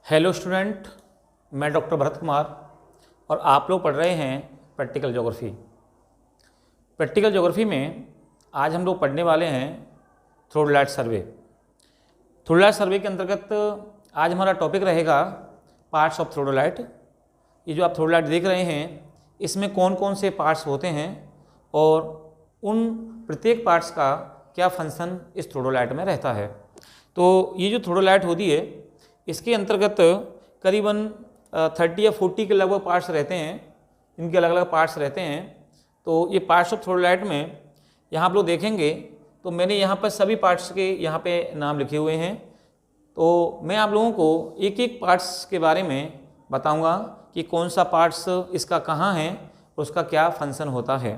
Hello student, मैं doctor Bharat Kumar और आप लोग पढ़ रहे हैं प्रैक्टिकल ज्योग्राफी। प्रैक्टिकल ज्योग्राफी में आज हम लोग पढ़ने वाले हैं थ्रोडलाइट सर्वे। थ्रोडलाइट सर्वे के अंतर्गत आज हमारा टॉपिक रहेगा पार्ट्स ऑफ थ्रोडलाइट। ये जो आप थ्रोडलाइट देख रहे हैं इसमें कौन कौन से पार्ट्स होते हैं और उन प्रत्येक पार्ट्स का क्या फंक्शन इस थ्रोडलाइट में रहता है। तो ये जो थ्रोडलाइट होती है इसके अंतर्गत करीबन 30 या 40 के लगभग पार्ट्स रहते हैं, इनके अलग अलग पार्ट्स रहते हैं। तो ये पार्ट्स ऑफ थ्रोडलाइट में यहाँ आप लोग देखेंगे तो मैंने यहाँ पर सभी पार्ट्स के यहाँ पे नाम लिखे हुए हैं। तो मैं आप लोगों को एक एक पार्ट्स के बारे में बताऊँगा कि कौन सा पार्ट्स इसका कहाँ है और उसका क्या फंक्शन होता है।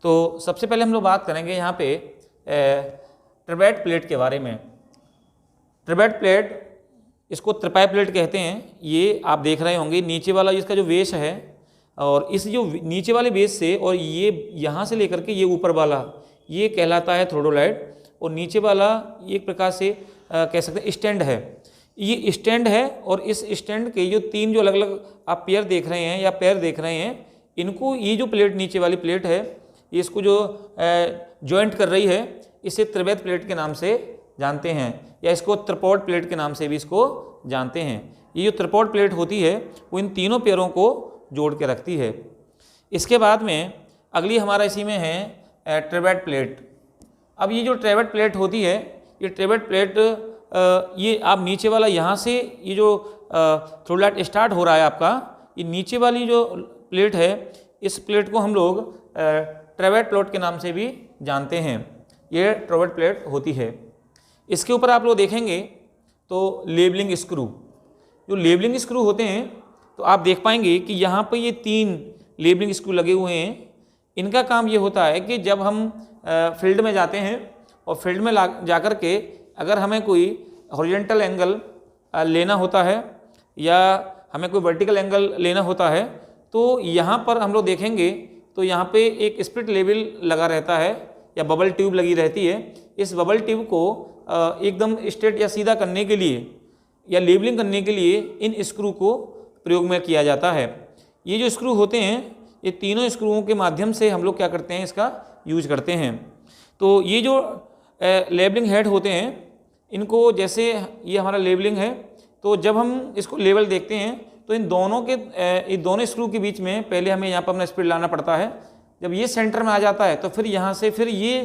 तो सबसे पहले हम लोग बात करेंगे यहाँ पे ट्रेपेट प्लेट के बारे में। ट्रेपेट प्लेट, इसको त्रिपाई प्लेट कहते हैं। ये आप देख रहे होंगे नीचे वाला इसका जो बेस है और इस जो नीचे वाले बेस से और ये यहाँ से लेकर के ये ऊपर वाला ये कहलाता है थ्रोडलाइट, और नीचे वाला एक प्रकार से कह सकते हैं स्टैंड है। ये स्टैंड है और इस स्टैंड के जो तीन जो अलग अलग आप पेयर देख रहे हैं या पैर देख रहे हैं, इनको ये जो प्लेट नीचे वाली प्लेट है ये इसको जो जॉइंट कर रही है इसे त्रिवेद प्लेट के नाम से जानते हैं, या इसको त्रिपोड प्लेट के नाम से भी इसको जानते हैं। ये जो त्रिपोड प्लेट होती है वो इन तीनों पैरों को जोड़ के रखती है। इसके बाद में अगली हमारा इसी में है ट्रेपेट प्लेट। अब ये जो ट्रेपेट प्लेट होती है, ये ट्रेपेट प्लेट ये आप नीचे वाला यहाँ से ये जो थ्रोडलाइट स्टार्ट हो रहा है आपका, ये नीचे वाली जो प्लेट है इस प्लेट को हम लोग ट्रेपेट प्लेट के नाम से भी जानते हैं। ये ट्रेपेट प्लेट होती है। इसके ऊपर आप लोग देखेंगे तो लेबलिंग स्क्रू, जो लेबलिंग स्क्रू होते हैं तो आप देख पाएंगे कि यहाँ पर ये 3 लेबलिंग स्क्रू लगे हुए हैं। इनका काम ये होता है कि जब हम फील्ड में जाते हैं और फील्ड में जाकर के अगर हमें कोई हॉरिजॉन्टल एंगल लेना होता है या हमें कोई वर्टिकल एंगल लेना होता है तो यहाँ पर हम लोग देखेंगे तो यहाँ पे एक स्प्लिट लेवल लगा रहता है या बबल ट्यूब लगी रहती है। इस बबल ट्यूब को एकदम स्ट्रेट या सीधा करने के लिए या लेबलिंग करने के लिए इन स्क्रू को प्रयोग में किया जाता है। ये जो स्क्रू होते हैं ये तीनों स्क्रूओं के माध्यम से हम लोग क्या करते हैं, इसका यूज करते हैं। तो ये जो लेबलिंग हेड होते हैं इनको, जैसे ये हमारा लेबलिंग है, तो जब हम इसको लेवल देखते हैं तो इन दोनों स्क्रू के बीच में पहले हमें यहाँ पर अपना स्पीड लाना पड़ता है। जब ये सेंटर में आ जाता है तो फिर यहाँ से फिर ये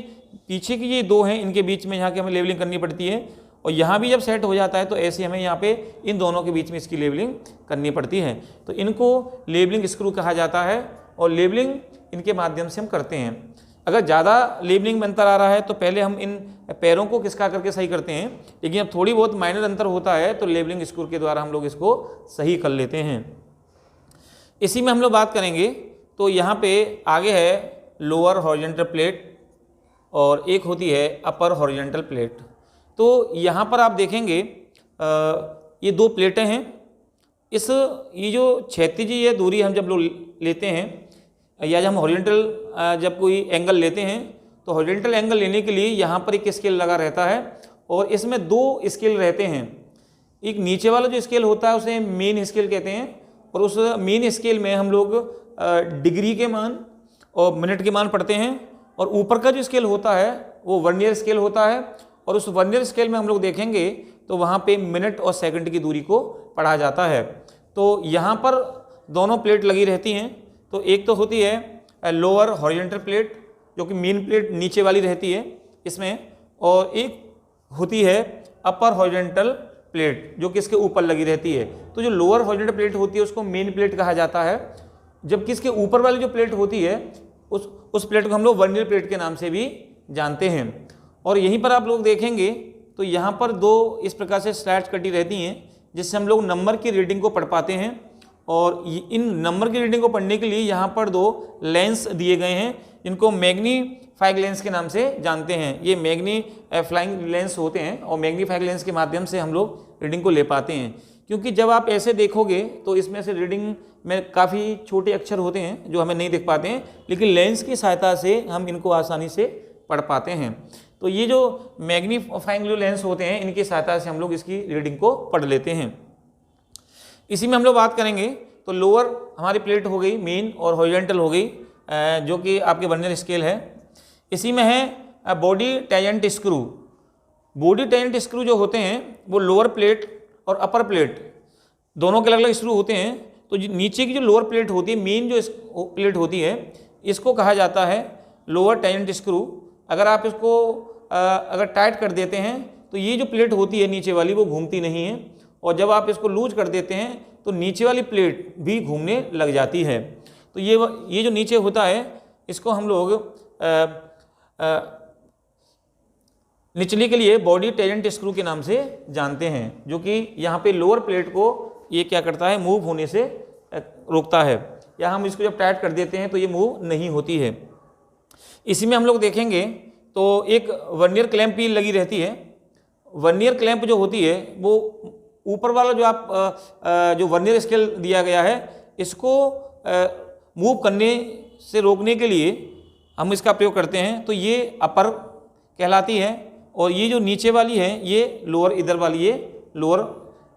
पीछे की ये 2 हैं इनके बीच में यहाँ की हमें लेवलिंग करनी पड़ती है, और यहाँ भी जब सेट हो जाता है तो ऐसे हमें यहाँ पे इन दोनों के बीच में इसकी लेवलिंग करनी पड़ती है। तो इनको लेबलिंग स्क्रू कहा जाता है और लेबलिंग इनके माध्यम से हम करते हैं। अगर ज़्यादा लेबलिंग में अंतर आ रहा है तो पहले हम इन पैरों को खिसका करके सही करते हैं, लेकिन अब थोड़ी बहुत माइनर अंतर होता है तो लेबलिंग स्क्रू के द्वारा हम लोग इसको सही कर लेते हैं। इसी में हम लोग बात करेंगे तो यहाँ पे आगे है लोअर हॉरिजॉन्टल प्लेट और एक होती है अपर हॉरिजॉन्टल प्लेट। तो यहाँ पर आप देखेंगे ये 2 प्लेटें हैं। ये जो क्षैतिज दूरी हम जब लोग लेते हैं या जब हम हॉरिजॉन्टल जब कोई एंगल लेते हैं तो हॉरिजॉन्टल एंगल लेने के लिए यहाँ पर एक स्केल लगा रहता है और इसमें 2 स्केल रहते हैं। एक नीचे वाला जो स्केल होता है उसे मेन स्केल कहते हैं, और उस मेन स्केल में हम लोग डिग्री के मान और मिनट के मान पढ़ते हैं, और ऊपर का जो स्केल होता है वो वर्नियर स्केल होता है, और उस वर्नियर स्केल में हम लोग देखेंगे तो वहाँ पे मिनट और सेकंड की दूरी को पढ़ा जाता है। तो यहाँ पर दोनों प्लेट लगी रहती हैं। तो एक तो होती है लोअर हॉरिजॉन्टल प्लेट जो कि मेन प्लेट नीचे वाली रहती है इसमें, और एक होती है अपर हॉरिजॉन्टल प्लेट जो कि इसके ऊपर लगी रहती है। तो जो लोअर हॉरिजॉन्टल प्लेट होती है उसको मेन प्लेट कहा जाता है, जबकि इसके ऊपर वाली जो प्लेट होती है उस प्लेट को हम लोग वर्नियर प्लेट के नाम से भी जानते हैं। और यहीं पर आप लोग देखेंगे तो यहाँ पर 2 इस प्रकार से स्लैट्स कटी रहती हैं जिससे हम लोग नंबर की रीडिंग को पढ़ पाते हैं, और इन नंबर की रीडिंग को पढ़ने के लिए यहाँ पर 2 लेंस दिए गए हैं जिनको मैग्नीफाइंग लेंस के नाम से जानते हैं। ये मैग्नीफाइंग लेंस होते हैं और मैग्नीफाइंग लेंस के माध्यम से हम लोग रीडिंग को ले पाते हैं, क्योंकि जब आप ऐसे देखोगे तो इसमें से रीडिंग में काफ़ी छोटे अक्षर होते हैं जो हमें नहीं दिख पाते हैं, लेकिन लेंस की सहायता से हम इनको आसानी से पढ़ पाते हैं। तो ये जो मैग्नीफाइंग जो लेंस होते हैं इनकी सहायता से हम लोग इसकी रीडिंग को पढ़ लेते हैं। इसी में हम लोग बात करेंगे तो लोअर हमारी प्लेट हो गई मेन और हॉरिजॉन्टल हो गई, जो कि आपके वर्नियर स्केल है। इसी में है body tangent screw. Body tangent screw जो होते हैं वो लोअर प्लेट और अपर प्लेट दोनों के अलग अलग स्क्रू होते हैं। तो नीचे की जो लोअर प्लेट होती है, मेन जो प्लेट होती है, इसको कहा जाता है लोअर टेंजेंट स्क्रू। अगर आप इसको अगर टाइट कर देते हैं तो ये जो प्लेट होती है नीचे वाली वो घूमती नहीं है, और जब आप इसको लूज कर देते हैं तो नीचे वाली प्लेट भी घूमने लग जाती है। तो ये जो नीचे होता है इसको हम लोग निचले के लिए बॉडी टेंजेंट स्क्रू के नाम से जानते हैं, जो कि यहाँ पे लोअर प्लेट को ये क्या करता है, मूव होने से रोकता है, या हम इसको जब टाइट कर देते हैं तो ये मूव नहीं होती है। इसी में हम लोग देखेंगे तो एक वर्नियर क्लैंप भी लगी रहती है। वर्नियर क्लैंप जो होती है वो ऊपर वाला जो वर्नियर स्केल दिया गया है इसको मूव करने से रोकने के लिए हम इसका प्रयोग करते हैं। तो ये अपर कहलाती है, और ये जो नीचे वाली है ये लोअर, इधर वाली ये लोअर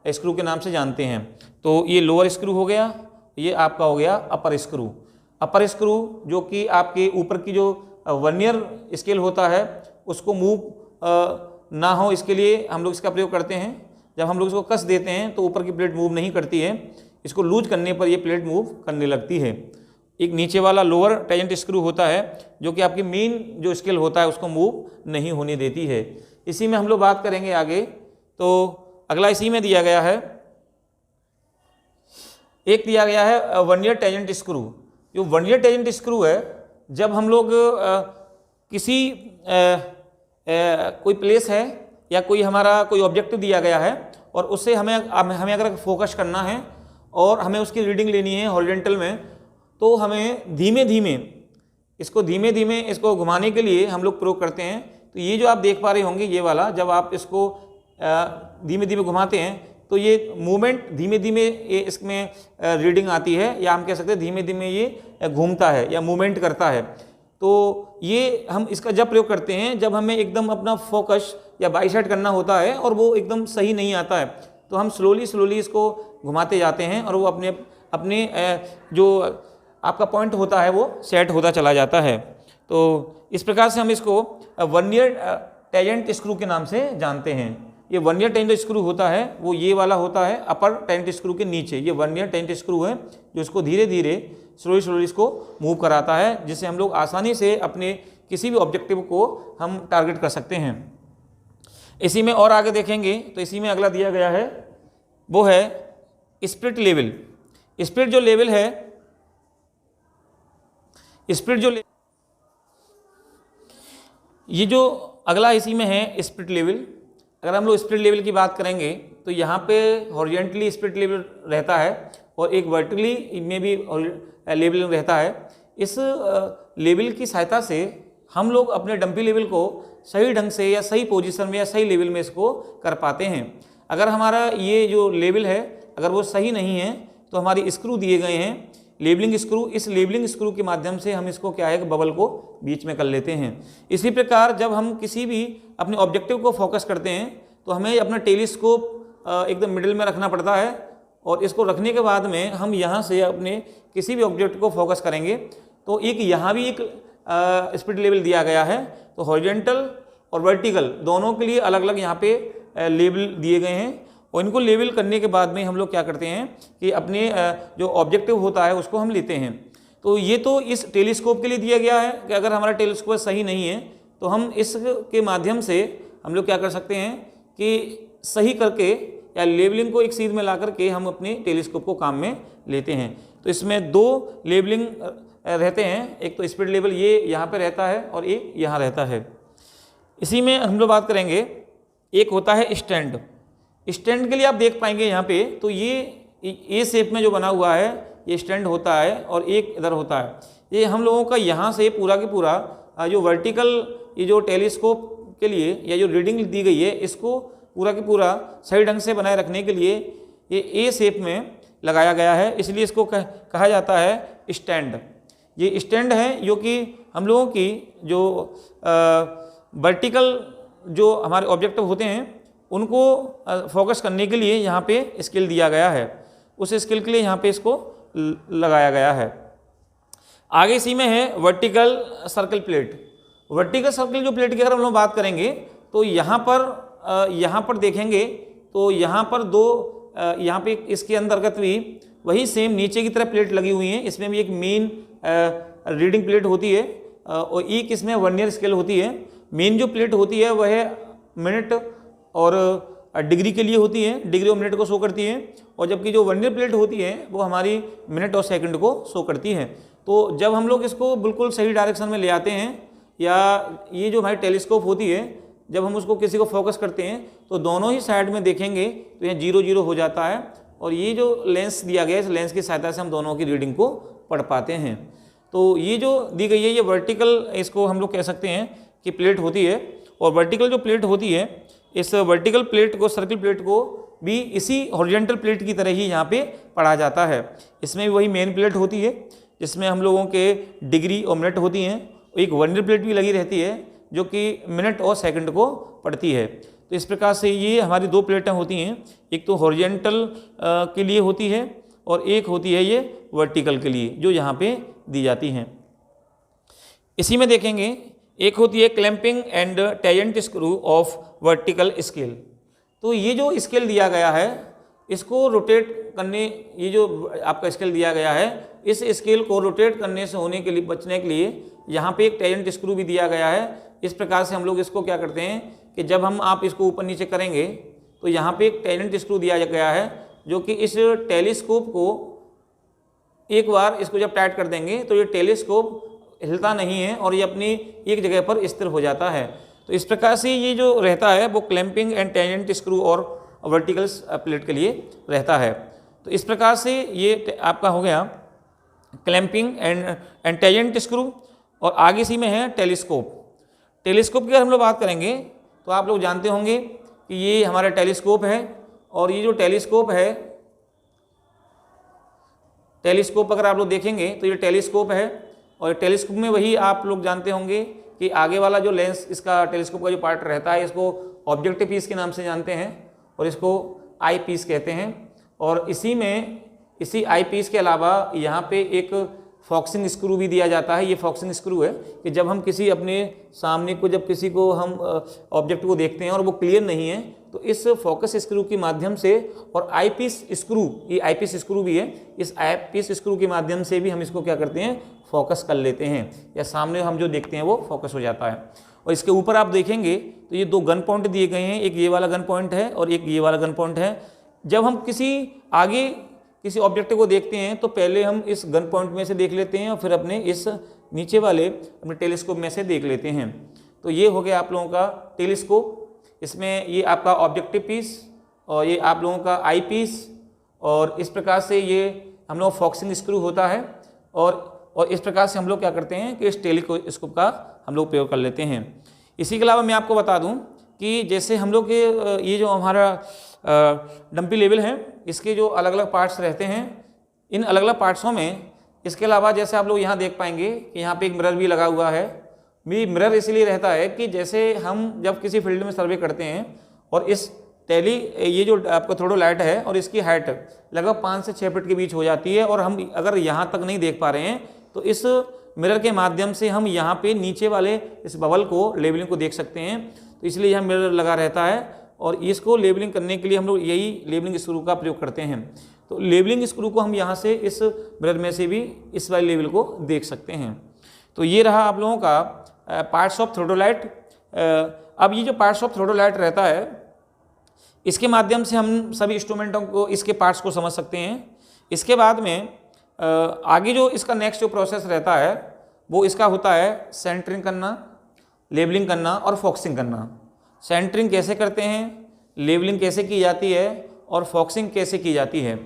स्क्रू के नाम से जानते हैं। तो ये लोअर स्क्रू हो गया, ये आपका हो गया अपर स्क्रू। अपर स्क्रू जो कि आपके ऊपर की जो वर्नियर स्केल होता है उसको मूव ना हो, इसके लिए हम लोग इसका प्रयोग करते हैं। जब हम लोग इसको कस देते हैं तो ऊपर की प्लेट मूव नहीं करती है, इसको लूज करने पर ये प्लेट मूव करने लगती है। एक नीचे वाला लोअर टेंजेंट स्क्रू होता है जो कि आपकी मेन जो स्केल होता है उसको मूव नहीं होने देती है। इसी में हम लोग बात करेंगे आगे। तो अगला इसी में दिया गया है, एक दिया गया है वर्नियर टेंजेंट स्क्रू। जो वर्नियर टेंजेंट स्क्रू है, जब हम लोग किसी कोई प्लेस है या कोई हमारा कोई ऑब्जेक्टिव दिया गया है और उससे हमें अगर फोकस करना है और हमें उसकी रीडिंग लेनी है हॉरिजॉन्टल में, तो हमें धीमे धीमे इसको घुमाने के लिए हम लोग प्रयोग करते हैं। तो ये जो आप देख पा रहे होंगे ये वाला, जब आप इसको धीमे धीमे घुमाते हैं तो ये मूवमेंट धीमे धीमे इसमें रीडिंग आती है, या हम कह सकते हैं धीमे धीमे ये घूमता है या मूवमेंट करता है। तो ये हम इसका जब प्रयोग करते हैं जब हमें एकदम अपना फोकस या बाईसेट करना होता है और वो एकदम सही नहीं आता है, तो हम स्लोली इसको घुमाते जाते हैं और वो अपने जो आपका पॉइंट होता है वो सेट होता चला जाता है। तो इस प्रकार से हम इसको वर्नियर टेंजेंट स्क्रू के नाम से जानते हैं। ये वर्नियर टेंजेंट स्क्रू होता है वो ये वाला होता है अपर टेंजेंट स्क्रू के नीचे, ये वर्नियर टेंजेंट स्क्रू है जो इसको धीरे धीरे स्लोली इसको मूव कराता है, जिससे हम लोग आसानी से अपने किसी भी ऑब्जेक्टिव को हम टारगेट कर सकते हैं। इसी में और आगे देखेंगे तो इसी में अगला दिया गया है वो है स्पिरिट लेवल। स्पिरिट जो लेवल है, ये जो अगला इसी में है स्पिरिट लेवल। अगर हम लोग स्पिरिट लेवल की बात करेंगे तो यहाँ पे हॉरिजॉन्टली स्पिरिट लेवल रहता है और एक वर्टिकली में भी लेवल रहता है। इस लेवल की सहायता से हम लोग अपने डंपी लेवल को सही ढंग से या सही पोजीशन में या सही लेवल में इसको कर पाते हैं। अगर हमारा ये जो लेवल है अगर वो सही नहीं है तो हमारी स्क्रू दिए गए हैं लेवलिंग स्क्रू, इस लेवलिंग स्क्रू के माध्यम से हम इसको क्या है कि बबल को बीच में कर लेते हैं। इसी प्रकार जब हम किसी भी अपने ऑब्जेक्टिव को फोकस करते हैं तो हमें अपना टेलीस्कोप एकदम मिडिल में रखना पड़ता है, और इसको रखने के बाद में हम यहाँ से अपने किसी भी ऑब्जेक्ट को फोकस करेंगे तो एक यहाँ भी एक स्पिरिट लेवल दिया गया है। तो हॉरिजॉन्टल और वर्टिकल दोनों के लिए अलग अलग यहाँ पे लेवल दिए गए हैं, और इनको लेवल करने के बाद में हम लोग क्या करते हैं कि अपने जो ऑब्जेक्टिव होता है उसको हम लेते हैं। तो ये तो इस टेलीस्कोप के लिए दिया गया है कि अगर हमारा टेलीस्कोप सही नहीं है तो हम इसके माध्यम से हम लोग क्या कर सकते हैं कि सही करके या लेवलिंग को एक सीध में ला करके हम अपने टेलीस्कोप को काम में लेते हैं। तो इसमें दो लेवलिंग रहते हैं, एक तो स्पिरिट लेवल ये यहाँ पे रहता है और एक यहाँ रहता है। इसी में हम लोग बात करेंगे, एक होता है स्टैंड। स्टैंड के लिए आप देख पाएंगे यहाँ पे तो ये ए शेप में जो बना हुआ है ये स्टैंड होता है और एक इधर होता है। ये हम लोगों का यहाँ से पूरा के पूरा जो वर्टिकल ये जो टेलीस्कोप के लिए या जो रीडिंग दी गई है इसको पूरा के पूरा सही ढंग से बनाए रखने के लिए ये ए शेप में लगाया गया है, इसलिए इसको कहा जाता है स्टैंड। ये स्टैंड है जो कि हम लोगों की जो वर्टिकल जो हमारे ऑब्जेक्टिव होते हैं उनको फोकस करने के लिए यहाँ पे स्केल दिया गया है। उस स्केल के लिए यहाँ पे इसको लगाया गया है। आगे इसी में है vertical circle plate. Vertical circle जो प्लेट की अगर हम लोग बात करेंगे तो यहाँ पर देखेंगे तो यहाँ पर यहाँ पे इसके अंतर्गत भी वही सेम नीचे की तरफ प्लेट लगी हुई है। इसमें भी एक मेन रीडिंग प्लेट होती है और एक इसमें वर्नियर स्केल होती है। मेन जो प्लेट होती है वह मिनट और डिग्री के लिए होती है, डिग्री और मिनट को शो करती है, और जबकि जो वर्नियर प्लेट होती है वो हमारी मिनट और सेकंड को शो करती है। तो जब हम लोग इसको बिल्कुल सही डायरेक्शन में ले आते हैं, या ये जो हमारी टेलीस्कोप होती है जब हम उसको किसी को फोकस करते हैं तो दोनों ही साइड में देखेंगे तो यहाँ 0 0 हो जाता है, और ये जो लेंस दिया गया है इस लेंस की सहायता से हम दोनों की रीडिंग को पढ़ पाते हैं। तो ये जो दी गई है ये वर्टिकल, इसको हम लोग कह सकते हैं कि प्लेट होती है। और वर्टिकल जो प्लेट होती है, इस वर्टिकल प्लेट को, सर्कल प्लेट को भी इसी हॉरिजॉन्टल प्लेट की तरह ही यहाँ पे पढ़ा जाता है। इसमें भी वही मेन प्लेट होती है जिसमें हम लोगों के डिग्री और मिनट होती हैं, एक वर्नियर प्लेट भी लगी रहती है जो कि मिनट और सेकंड को पढ़ती है। तो इस प्रकार से ये हमारी दो प्लेटें होती हैं, एक तो हॉरिजॉन्टल के लिए होती है और एक होती है ये वर्टिकल के लिए, जो यहाँ पे दी जाती हैं। इसी में देखेंगे एक होती है clamping and tangent screw of vertical scale. तो ये जो स्केल दिया गया है इसको रोटेट करने, ये जो आपका स्केल दिया गया है इस स्केल को रोटेट करने से होने के लिए, बचने के लिए यहाँ पे एक टेंजेंट स्क्रू भी दिया गया है। इस प्रकार से हम लोग इसको क्या करते हैं कि जब हम आप इसको ऊपर नीचे करेंगे तो यहाँ पे एक टेंजेंट स्क्रू दिया गया है जो कि इस टेलीस्कोप को एक बार इसको जब टाइट कर देंगे तो ये टेलीस्कोप हिलता नहीं है और ये अपनी एक जगह पर स्थिर हो जाता है। तो इस प्रकार से ये जो रहता है वो क्लैंपिंग एंड टेंजेंट स्क्रू और वर्टिकल प्लेट के लिए रहता है। तो इस प्रकार से ये आपका हो गया क्लैंपिंग एंड टेंजेंट स्क्रू। और आगे इसी में है टेलीस्कोप। टेलीस्कोप की अगर हम लोग बात करेंगे तो आप लोग जानते होंगे कि ये हमारा टेलीस्कोप है, और ये जो टेलीस्कोप है, टेलीस्कोप अगर आप लोग देखेंगे तो ये टेलीस्कोप है, और टेलीस्कोप में वही आप लोग जानते होंगे कि आगे वाला जो लेंस इसका टेलीस्कोप का जो पार्ट रहता है इसको ऑब्जेक्टिव पीस के नाम से जानते हैं और इसको आई पीस कहते हैं। और इसी आई पीस के अलावा यहाँ पे एक फोकसिंग स्क्रू भी दिया जाता है। ये फोकसिंग स्क्रू है कि जब हम किसी अपने सामने को, जब किसी को हम ऑब्जेक्ट को देखते हैं और वो क्लियर नहीं है तो इस फोकस स्क्रू के माध्यम से, और आई पीस स्क्रू, ये आई पीस स्क्रू भी है, इस आई पीस स्क्रू के माध्यम से भी हम इसको क्या करते हैं, फोकस कर लेते हैं, या सामने हम जो देखते हैं वो फोकस हो जाता है। और इसके ऊपर आप देखेंगे तो ये दो गन पॉइंट दिए गए हैं, एक ये वाला गन पॉइंट है और एक ये वाला गन पॉइंट है। जब हम किसी ऑब्जेक्ट को देखते हैं तो पहले हम इस गन पॉइंट में से देख लेते हैं और फिर अपने इस नीचे वाले अपने टेलीस्कोप में से देख लेते हैं। तो ये हो गया आप लोगों का टेलीस्कोप। इसमें ये आपका ऑब्जेक्टिव पीस और ये आप लोगों का आई पीस, और इस प्रकार से ये हम लोग फोकसिंग स्क्रू होता है। और इस प्रकार से हम लोग क्या करते हैं कि इस टेलीस्कोप का हम लोग प्रयोग कर लेते हैं। इसी के अलावा मैं आपको बता दूं कि जैसे हम लोग के ये जो हमारा डंपी लेवल है इसके जो अलग अलग पार्ट्स रहते हैं, इन अलग अलग पार्ट्सों में इसके अलावा जैसे आप लोग यहाँ देख पाएंगे कि यहाँ पे एक मिरर भी लगा हुआ है। मिरर इसलिए रहता है कि जैसे हम जब किसी फील्ड में सर्वे करते हैं और इस ये जो आपका थ्रोडोलाइट है और इसकी हाइट लगभग 5 से 6 फीट के बीच हो जाती है, और हम अगर यहाँ तक नहीं देख पा रहे हैं तो इस मिरर के माध्यम से हम यहाँ पे नीचे वाले इस बबल को, लेवलिंग को देख सकते हैं। तो इसलिए यहाँ मिरर लगा रहता है और इसको लेबलिंग करने के लिए हम लोग यही लेबलिंग स्क्रू का प्रयोग करते हैं। तो लेबलिंग स्क्रू को हम यहाँ से इस मिरर में से भी इस वाले लेवल को देख सकते हैं। तो ये रहा आप लोगों का पार्ट्स ऑफ थ्रोडोलाइट। अब ये जो पार्ट्स ऑफ थ्रोडोलाइट रहता है इसके माध्यम से हम सभी इंस्ट्रूमेंटों को, इसके पार्ट्स को समझ सकते हैं। इसके बाद में आगे जो इसका नेक्स्ट जो प्रोसेस रहता है वो इसका होता है सेंटरिंग करना, लेबलिंग करना और फोकसिंग करना। सेंटरिंग कैसे करते हैं, लेबलिंग कैसे की जाती है और फोकसिंग कैसे की जाती है,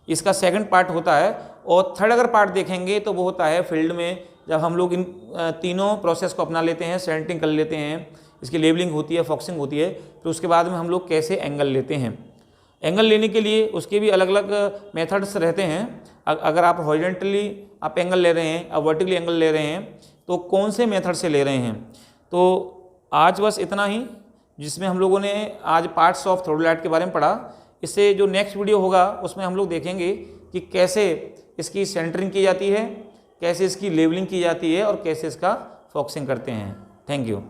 इसका सेकंड पार्ट होता है। और थर्ड अगर पार्ट देखेंगे तो वो होता है फील्ड में जब हम लोग इन तीनों प्रोसेस को अपना लेते हैं, सेंटरिंग कर लेते हैं, इसकी लेबलिंग होती है, फोकसिंग होती है, फिर उसके बाद में हम लोग कैसे एंगल लेते हैं। एंगल लेने के लिए उसके भी अलग अलग मेथड्स रहते हैं। अगर आप हॉरिजॉन्टली आप एंगल ले रहे हैं, आप वर्टिकली एंगल ले रहे हैं तो कौन से मेथड से ले रहे हैं। तो आज बस इतना ही जिसमें हम लोगों ने आज पार्ट्स ऑफ थ्रोडोलाइट के बारे में पढ़ा। इससे जो नेक्स्ट वीडियो होगा उसमें हम लोग देखेंगे कि कैसे इसकी सेंटरिंग की जाती है, कैसे इसकी लेवलिंग की जाती है और कैसे इसका फोकसिंग करते हैं। Thank you.